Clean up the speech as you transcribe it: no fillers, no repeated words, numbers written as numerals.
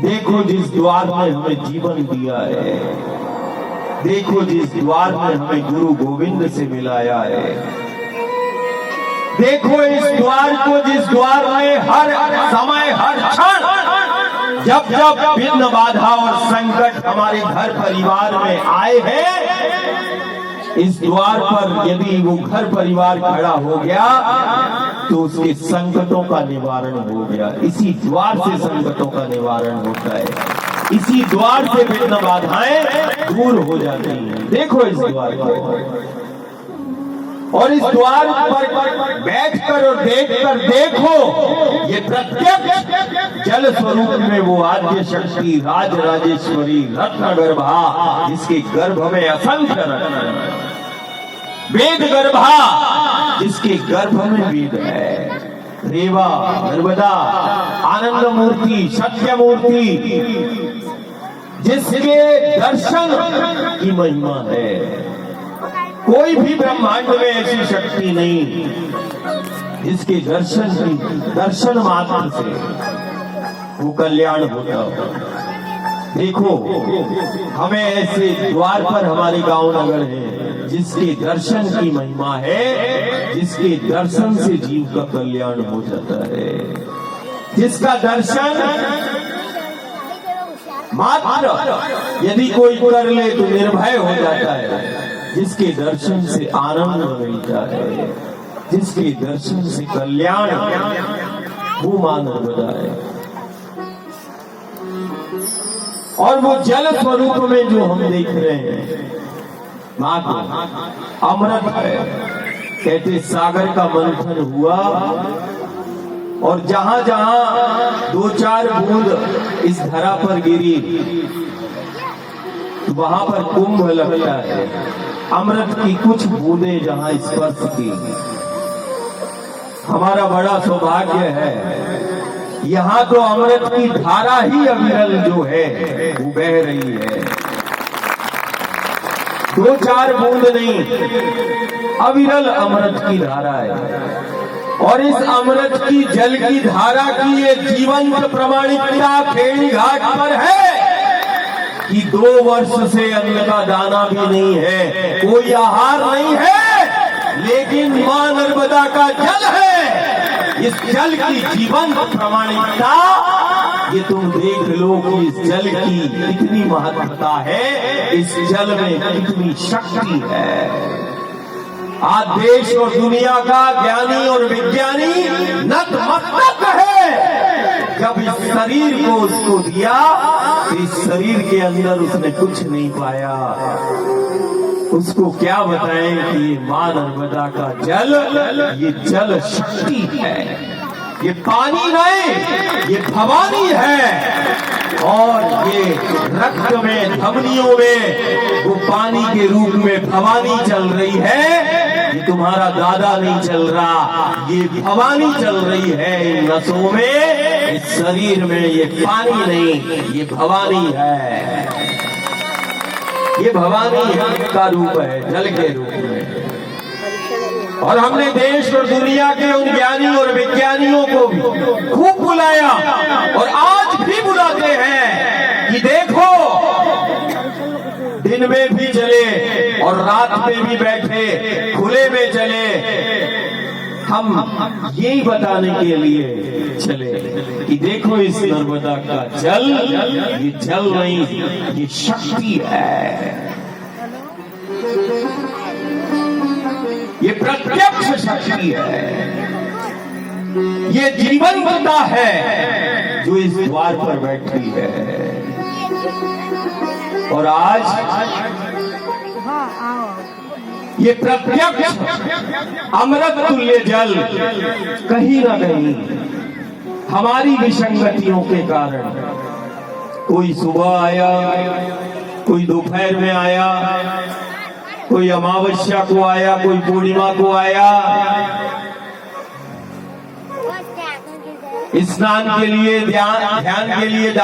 देखो जिस द्वार ने हमें जीवन दिया है, देखो जिस द्वार ने हमें गुरु गोविंद से मिलाया है, देखो इस द्वार को जिस द्वार ने हर समय हर क्षण जब जब विघ्न बाधा और संकट हमारे घर परिवार में आए हैं, इस द्वार पर यदि वो घर परिवार खड़ा हो गया तो उसके संकटों का निवारण हो गया। इसी द्वार से संकटों का निवारण होता है, इसी द्वार से विघ्न बाधाएं दूर हो जाती हैं। देखो इस द्वार को, और इस द्वार पर बैठकर और देखकर देखो, ये प्रत्यक्ष जल स्वरूप में वो आद्य शक्ति राज राजेश्वरी रत्न गर्भा, जिसके गर्भ में असंख्य रत्न, वेद गर्भा, जिसके गर्भ में वेद है, रेवा नर्मदा आनंद मूर्ति सत्य मूर्ति, जिसके दर्शन की महिमा है। कोई भी ब्रह्मांड में ऐसी शक्ति नहीं जिसके दर्शन मात्र से वो कल्याण होता हो। देखो हमें ऐसे द्वार पर हमारे गांव नगर है जिसके दर्शन की महिमा है, जिसके दर्शन से जीव का कल्याण हो जाता है, जिसका दर्शन मात्र यदि कोई कर ले तो निर्भय हो जाता है, जिसके दर्शन से आनंद मिलता है, जिसके दर्शन से कल्याण, वो मां नर्मदा है। और वो जल स्वरूप में जो हम देख रहे हैं मां को अमृत है। कहते सागर का मंथन हुआ और जहां जहां दो चार बूंद इस धरा पर गिरी तो वहां पर कुंभ लगता है। अमृत की कुछ बूंदें जहां स्पर्श की, हमारा बड़ा सौभाग्य है। यहाँ तो अमृत की धारा ही अविरल जो है वो बह रही है, दो चार बूंद नहीं, अविरल अमृत की धारा है। और इस अमृत की जल की धारा की ये जीवंत प्रमाणिकता खेड़ी घाट पर है कि 2 वर्ष से अन्न का दाना भी नहीं है, कोई आहार नहीं है, लेकिन मां नर्मदा का जल है। इस जल की जीवंत प्रमाणिकता ये तुम देख लो कि इस जल की कितनी महत्वता है, इस जल में कितनी शक्ति है। आज देश और दुनिया का ज्ञानी और विज्ञानी नतमस्तक है। जब इस शरीर को उसको दिया तो इस शरीर के अंदर उसने कुछ नहीं पाया। उसको क्या बताएं कि ये मां नर्मदा का जल, ये जल शक्ति है, ये पानी नहीं, ये भवानी है। और ये रक्त में धमनियों में वो पानी के रूप में भवानी चल रही है। ये तुम्हारा दादा नहीं चल रहा, ये भवानी चल रही है इन नसों में, इस शरीर में। ये पानी नहीं, ये भवानी है, ये भवानी का रूप है, जल के रूप में। और हमने देश और दुनिया के उन ज्ञानी और विज्ञानियों को भी खूब बुलाया और आज भी बुलाते हैं कि देखो दिन में भी चले और रात में भी बैठे, खुले में चले, हम यही बताने के लिए चले कि देखो इस नर्मदा का जल, ये जल नहीं, ये शक्ति है, ये प्रत्यक्ष शक्ति है, ये जीवंतता है जो इस द्वार पर बैठी है। और आज ये प्रत्यक्ष अमृत तुल्य जल कहीं ना कहीं हमारी विसंगतियों के कारण, कोई सुबह आया, कोई दोपहर में आया, कोई अमावस्या को आया, कोई पूर्णिमा को आया, स्नान के लिए, ध्यान के लिए